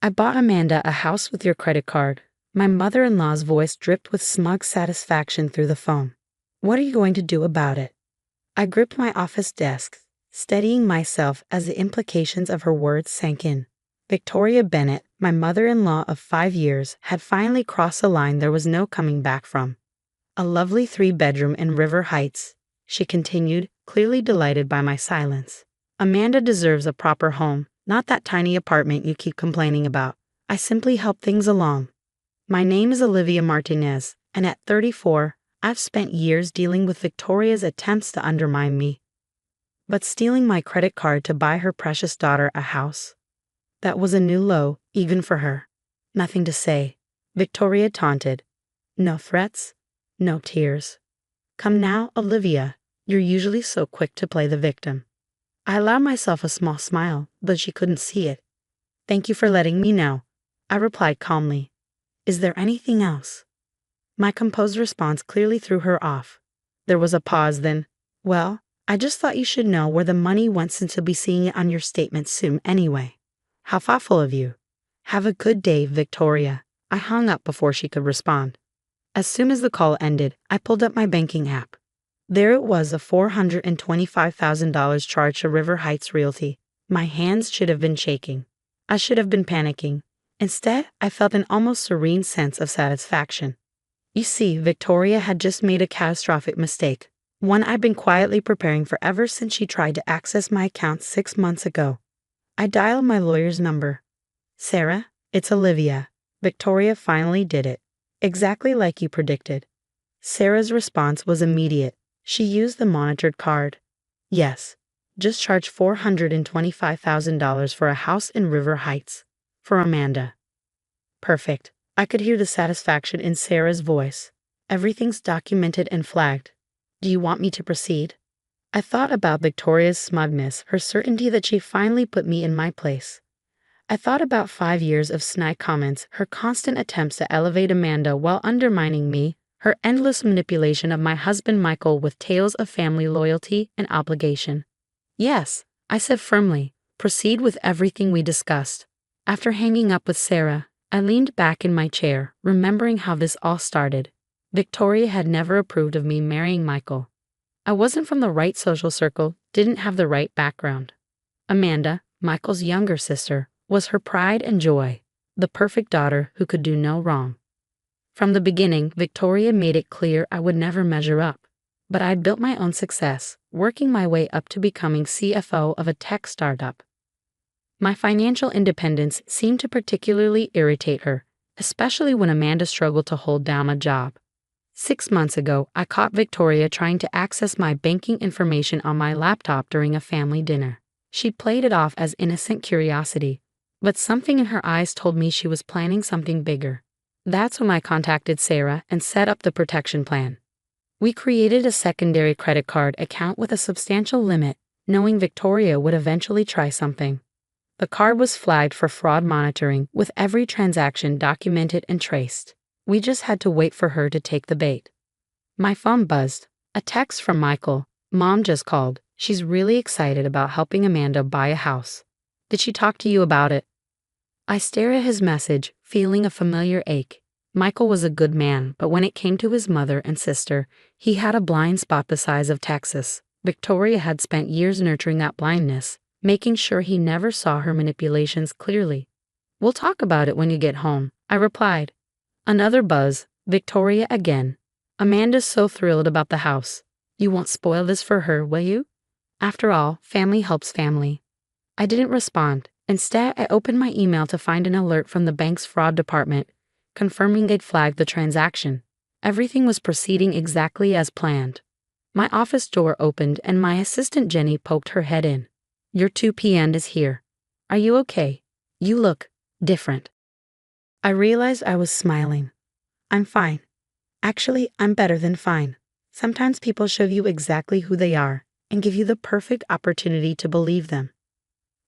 I bought Amanda a house with your credit card. My mother-in-law's voice dripped with smug satisfaction through the phone. What are you going to do about it? I gripped my office desk, steadying myself as the implications of her words sank in. Victoria Bennett, my mother-in-law of 5 years, had finally crossed a line there was no coming back from. A lovely 3-bedroom in River Heights, she continued, clearly delighted by my silence. Amanda deserves a proper home, not that tiny apartment you keep complaining about. I simply help things along. My name is Olivia Martinez, and at 34, I've spent years dealing with Victoria's attempts to undermine me. But stealing my credit card to buy her precious daughter a house? That was a new low, even for her. Nothing to say. Victoria taunted. No threats, no tears. Come now, Olivia. You're usually so quick to play the victim. I allowed myself a small smile, but she couldn't see it. Thank you for letting me know, I replied calmly. Is there anything else? My composed response clearly threw her off. There was a pause, then, well, I just thought you should know where the money went since you'll be seeing it on your statement soon anyway. How thoughtful of you. Have a good day, Victoria. I hung up before she could respond. As soon as the call ended, I pulled up my banking app. There it was, a $425,000 charge to River Heights Realty. My hands should have been shaking. I should have been panicking. Instead, I felt an almost serene sense of satisfaction. You see, Victoria had just made a catastrophic mistake, one I'd been quietly preparing for ever since she tried to access my account 6 months ago. I dialed my lawyer's number. Sarah, it's Olivia. Victoria finally did it. Exactly like you predicted. Sarah's response was immediate. She used the monitored card. Yes, just charged $425,000 for a house in River Heights. For Amanda. Perfect. I could hear the satisfaction in Sarah's voice. Everything's documented and flagged. Do you want me to proceed? I thought about Victoria's smugness, her certainty that she finally put me in my place. I thought about 5 years of snide comments, her constant attempts to elevate Amanda while undermining me, her endless manipulation of my husband Michael with tales of family loyalty and obligation. Yes, I said firmly, proceed with everything we discussed. After hanging up with Sarah, I leaned back in my chair, remembering how this all started. Victoria had never approved of me marrying Michael. I wasn't from the right social circle, didn't have the right background. Amanda, Michael's younger sister, was her pride and joy, the perfect daughter who could do no wrong. From the beginning, Victoria made it clear I would never measure up. But I'd built my own success, working my way up to becoming CFO of a tech startup. My financial independence seemed to particularly irritate her, especially when Amanda struggled to hold down a job. 6 months ago, I caught Victoria trying to access my banking information on my laptop during a family dinner. She played it off as innocent curiosity, but something in her eyes told me she was planning something bigger. That's when I contacted Sarah and set up the protection plan. We created a secondary credit card account with a substantial limit, knowing Victoria would eventually try something. The card was flagged for fraud monitoring, with every transaction documented and traced. We just had to wait for her to take the bait. My phone buzzed. A text from Michael. Mom just called. She's really excited about helping Amanda buy a house. Did she talk to you about it? I stared at his message, feeling a familiar ache. Michael was a good man, but when it came to his mother and sister, he had a blind spot the size of Texas. Victoria had spent years nurturing that blindness, making sure he never saw her manipulations clearly. We'll talk about it when you get home, I replied. Another buzz. Victoria again. Amanda's so thrilled about the house. You won't spoil this for her, will you? After all, family helps family. I didn't respond. Instead, I opened my email to find an alert from the bank's fraud department, confirming they'd flagged the transaction. Everything was proceeding exactly as planned. My office door opened and my assistant Jenny poked her head in. Your 2 p.m. is here. Are you okay? You look different. I realized I was smiling. I'm fine. Actually, I'm better than fine. Sometimes people show you exactly who they are and give you the perfect opportunity to believe them.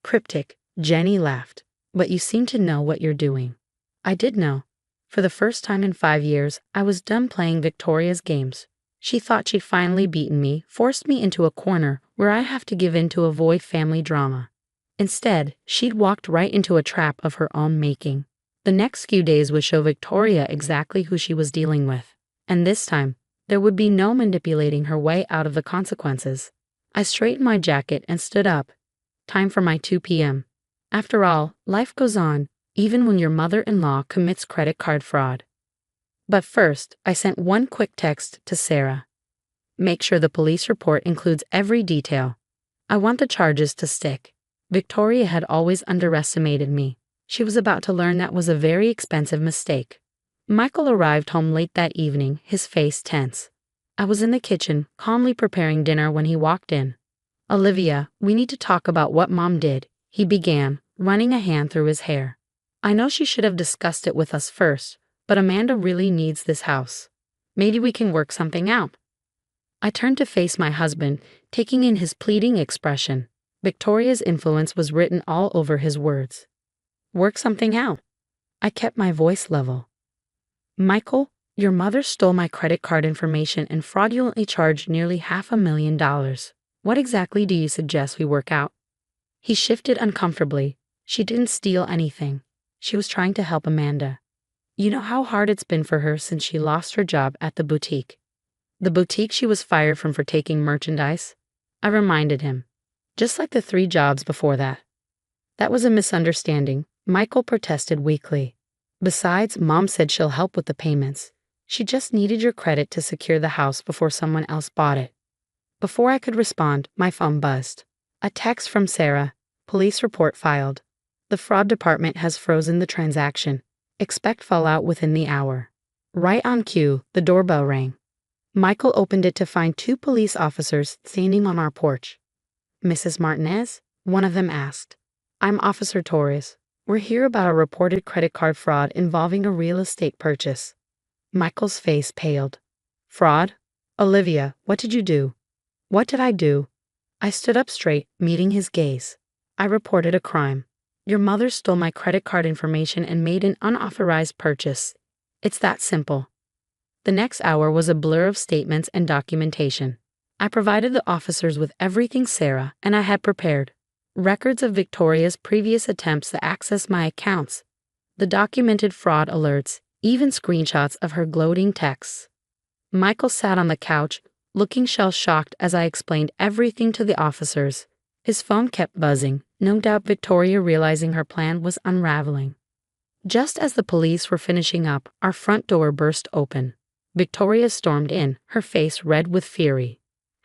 Cryptic, Jenny laughed. But you seem to know what you're doing. I did know. For the first time in 5 years, I was done playing Victoria's games. She thought she'd finally beaten me, forced me into a corner where I have to give in to avoid family drama. Instead, she'd walked right into a trap of her own making. The next few days would show Victoria exactly who she was dealing with. And this time, there would be no manipulating her way out of the consequences. I straightened my jacket and stood up. Time for my 2 p.m. After all, life goes on, even when your mother-in-law commits credit card fraud. But first, I sent one quick text to Sarah. Make sure the police report includes every detail. I want the charges to stick. Victoria had always underestimated me. She was about to learn that was a very expensive mistake. Michael arrived home late that evening, his face tense. I was in the kitchen, calmly preparing dinner when he walked in. Olivia, we need to talk about what Mom did, he began, running a hand through his hair. I know she should have discussed it with us first, but Amanda really needs this house. Maybe we can work something out. I turned to face my husband, taking in his pleading expression. Victoria's influence was written all over his words. Work something out. I kept my voice level. Michael, your mother stole my credit card information and fraudulently charged nearly $500,000. What exactly do you suggest we work out? He shifted uncomfortably. She didn't steal anything. She was trying to help Amanda. You know how hard it's been for her since she lost her job at the boutique. The boutique she was fired from for taking merchandise? I reminded him. Just like the 3 jobs before that. That was a misunderstanding, Michael protested weakly. Besides, Mom said she'll help with the payments. She just needed your credit to secure the house before someone else bought it. Before I could respond, my phone buzzed. A text from Sarah. Police report filed. The fraud department has frozen the transaction. Expect fallout within the hour. Right on cue, the doorbell rang. Michael opened it to find 2 police officers standing on our porch. Mrs. Martinez? One of them asked. I'm Officer Torres. We're here about a reported credit card fraud involving a real estate purchase. Michael's face paled. Fraud? Olivia, what did you do? What did I do? I stood up straight, meeting his gaze. I reported a crime. Your mother stole my credit card information and made an unauthorized purchase. It's that simple. The next hour was a blur of statements and documentation. I provided the officers with everything Sarah and I had prepared. Records of Victoria's previous attempts to access my accounts, the documented fraud alerts, even screenshots of her gloating texts. Michael sat on the couch, looking shell-shocked as I explained everything to the officers. His phone kept buzzing, no doubt Victoria realizing her plan was unraveling. Just as the police were finishing up, our front door burst open. Victoria stormed in, her face red with fury.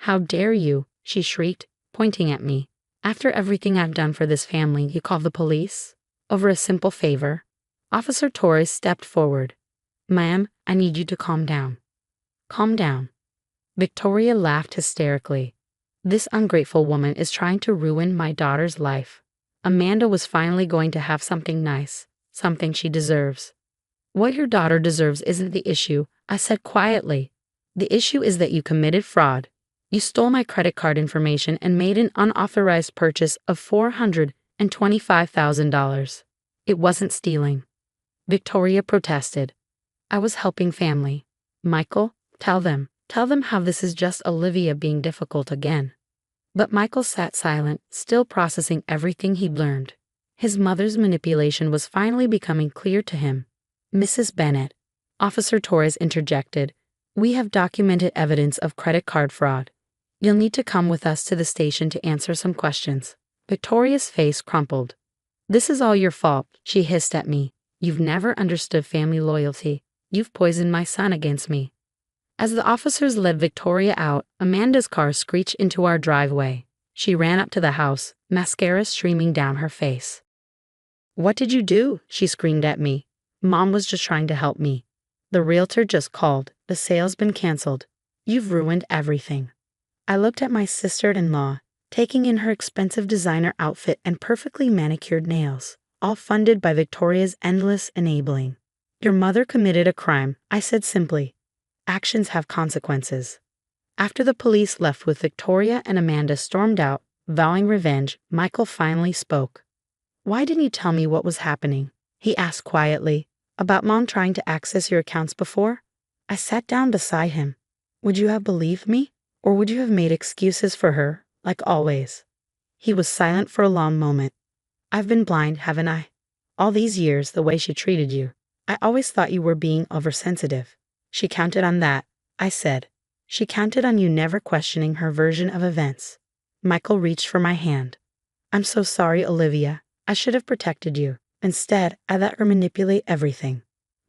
How dare you, she shrieked, pointing at me. After everything I've done for this family, you call the police? Over a simple favor? Officer Torres stepped forward. Ma'am, I need you to calm down. Calm down. Victoria laughed hysterically. This ungrateful woman is trying to ruin my daughter's life. Amanda was finally going to have something nice, something she deserves. What your daughter deserves isn't the issue, I said quietly. The issue is that you committed fraud. You stole my credit card information and made an unauthorized purchase of $425,000. It wasn't stealing. Victoria protested. I was helping family. Michael, tell them how this is just Olivia being difficult again. But Michael sat silent, still processing everything he'd learned. His mother's manipulation was finally becoming clear to him. Mrs. Bennett, Officer Torres interjected, we have documented evidence of credit card fraud. You'll need to come with us to the station to answer some questions. Victoria's face crumpled. This is all your fault, she hissed at me. You've never understood family loyalty. You've poisoned my son against me. As the officers led Victoria out, Amanda's car screeched into our driveway. She ran up to the house, mascara streaming down her face. What did you do? She screamed at me. Mom was just trying to help me. The realtor just called. The sale's been canceled. You've ruined everything. I looked at my sister-in-law, taking in her expensive designer outfit and perfectly manicured nails, all funded by Victoria's endless enabling. Your mother committed a crime, I said simply. Actions have consequences. After the police left with Victoria and Amanda stormed out, vowing revenge, Michael finally spoke. Why didn't you tell me what was happening? He asked quietly. About Mom trying to access your accounts before? I sat down beside him. Would you have believed me? Or would you have made excuses for her, like always? He was silent for a long moment, I've been blind, haven't I? All these years, the way she treated you. I always thought you were being oversensitive. She counted on that, I said. She counted on you never questioning her version of events. Michael reached for my hand. I'm so sorry, Olivia. I should have protected you. Instead, I let her manipulate everything.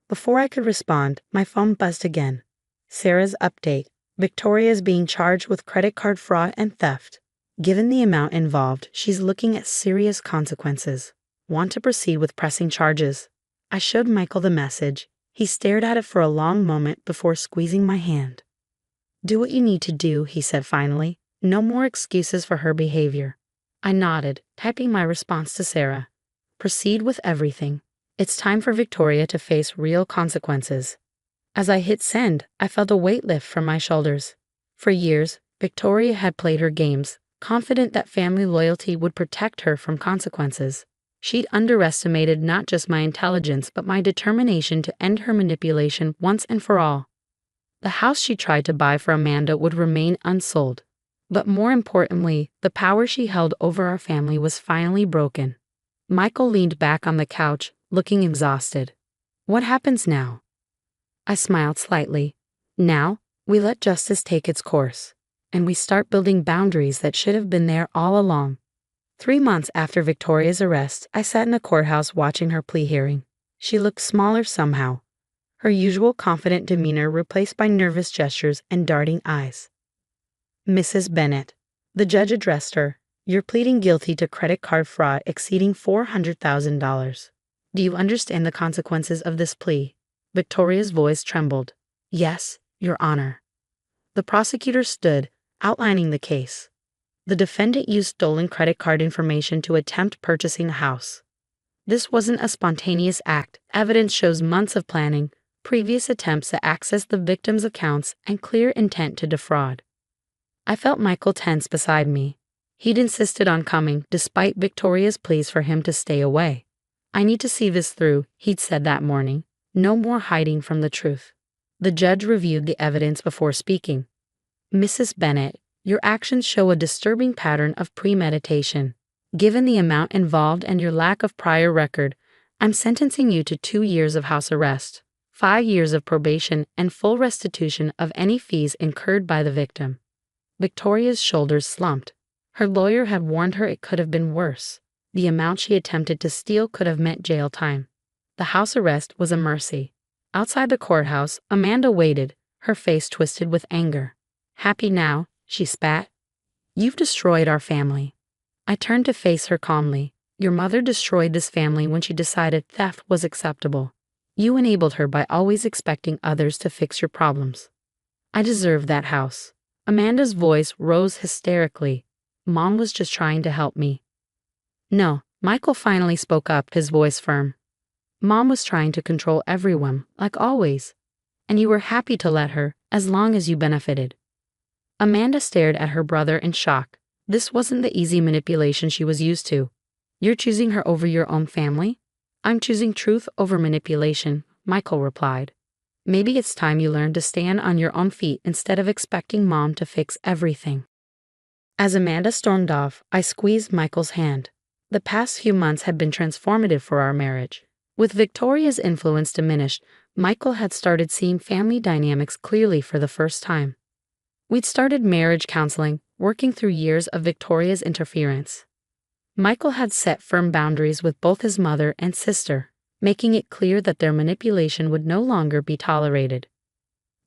Before I could respond, my phone buzzed again. Sarah's update. Victoria is being charged with credit card fraud and theft. Given the amount involved, she's looking at serious consequences. Want to proceed with pressing charges? I showed Michael the message. He stared at it for a long moment before squeezing my hand. Do what you need to do, he said finally. No more excuses for her behavior. I nodded, typing my response to Sarah. Proceed with everything. It's time for Victoria to face real consequences. As I hit send, I felt a weight lift from my shoulders. For years, Victoria had played her games, confident that family loyalty would protect her from consequences. She'd underestimated not just my intelligence but my determination to end her manipulation once and for all. The house she tried to buy for Amanda would remain unsold. But more importantly, the power she held over our family was finally broken. Michael leaned back on the couch, looking exhausted. What happens now? I smiled slightly. Now, we let justice take its course. And we start building boundaries that should have been there all along. 3 months after Victoria's arrest, I sat in a courthouse watching her plea hearing. She looked smaller somehow. Her usual confident demeanor replaced by nervous gestures and darting eyes. Mrs. Bennett. The judge addressed her. You're pleading guilty to credit card fraud exceeding $400,000. Do you understand the consequences of this plea? Victoria's voice trembled. Yes, Your Honor. The prosecutor stood, outlining the case. The defendant used stolen credit card information to attempt purchasing a house. This wasn't a spontaneous act. Evidence shows months of planning, previous attempts to access the victim's accounts, and clear intent to defraud. I felt Michael tense beside me. He'd insisted on coming, despite Victoria's pleas for him to stay away. I need to see this through, he'd said that morning. No more hiding from the truth. The judge reviewed the evidence before speaking. Mrs. Bennett, your actions show a disturbing pattern of premeditation. Given the amount involved and your lack of prior record, I'm sentencing you to 2 years of house arrest, 5 years of probation, and full restitution of any fees incurred by the victim. Victoria's shoulders slumped. Her lawyer had warned her it could have been worse. The amount she attempted to steal could have meant jail time. The house arrest was a mercy. Outside the courthouse, Amanda waited, her face twisted with anger. Happy now, she spat. You've destroyed our family. I turned to face her calmly. Your mother destroyed this family when she decided theft was acceptable. You enabled her by always expecting others to fix your problems. I deserve that house. Amanda's voice rose hysterically. Mom was just trying to help me. No, Michael finally spoke up, his voice firm. Mom was trying to control everyone, like always. And you were happy to let her, as long as you benefited. Amanda stared at her brother in shock. This wasn't the easy manipulation she was used to. You're choosing her over your own family? I'm choosing truth over manipulation, Michael replied. Maybe it's time you learn to stand on your own feet instead of expecting Mom to fix everything. As Amanda stormed off, I squeezed Michael's hand. The past few months had been transformative for our marriage. With Victoria's influence diminished, Michael had started seeing family dynamics clearly for the first time. We'd started marriage counseling, working through years of Victoria's interference. Michael had set firm boundaries with both his mother and sister, making it clear that their manipulation would no longer be tolerated.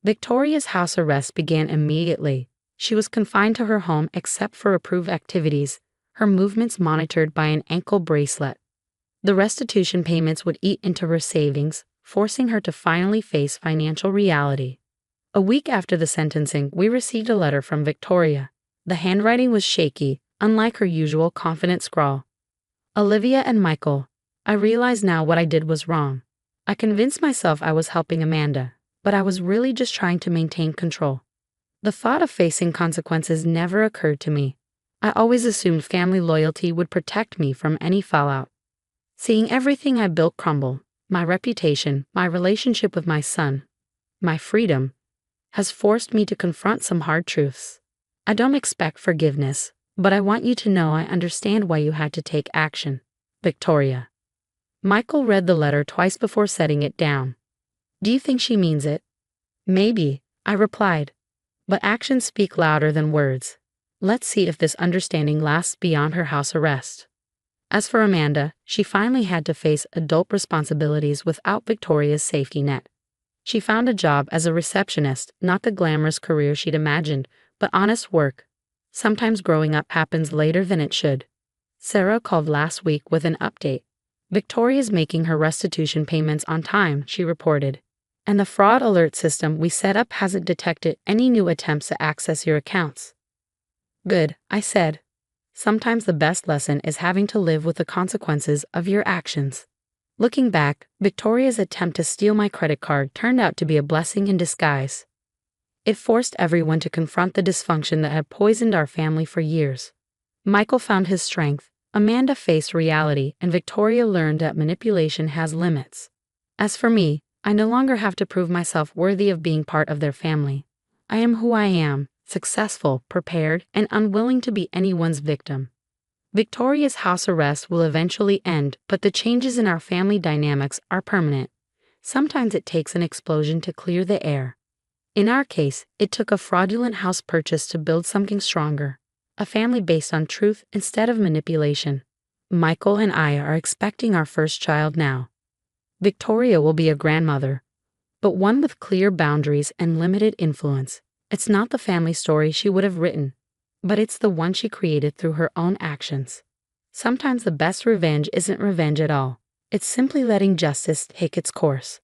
Victoria's house arrest began immediately. She was confined to her home except for approved activities, her movements monitored by an ankle bracelet. The restitution payments would eat into her savings, forcing her to finally face financial reality. A week after the sentencing, we received a letter from Victoria. The handwriting was shaky, unlike her usual confident scrawl. Olivia and Michael, I realize now what I did was wrong. I convinced myself I was helping Amanda, but I was really just trying to maintain control. The thought of facing consequences never occurred to me. I always assumed family loyalty would protect me from any fallout. Seeing everything I built crumble, my reputation, my relationship with my son, my freedom, has forced me to confront some hard truths. I don't expect forgiveness, but I want you to know I understand why you had to take action. Victoria. Michael read the letter twice before setting it down. Do you think she means it? Maybe, I replied. But actions speak louder than words. Let's see if this understanding lasts beyond her house arrest. As for Amanda, she finally had to face adult responsibilities without Victoria's safety net. She found a job as a receptionist, not the glamorous career she'd imagined, but honest work. Sometimes growing up happens later than it should. Sarah called last week with an update. Victoria's making her restitution payments on time, she reported. And the fraud alert system we set up hasn't detected any new attempts to access your accounts. Good, I said. Sometimes the best lesson is having to live with the consequences of your actions. Looking back, Victoria's attempt to steal my credit card turned out to be a blessing in disguise. It forced everyone to confront the dysfunction that had poisoned our family for years. Michael found his strength, Amanda faced reality, and Victoria learned that manipulation has limits. As for me, I no longer have to prove myself worthy of being part of their family. I am who I am, successful, prepared, and unwilling to be anyone's victim. Victoria's house arrest will eventually end, but the changes in our family dynamics are permanent. Sometimes it takes an explosion to clear the air. In our case, it took a fraudulent house purchase to build something stronger, a family based on truth instead of manipulation. Michael and I are expecting our first child now. Victoria will be a grandmother, but one with clear boundaries and limited influence. It's not the family story she would have written, but it's the one she created through her own actions. Sometimes the best revenge isn't revenge at all. It's simply letting justice take its course.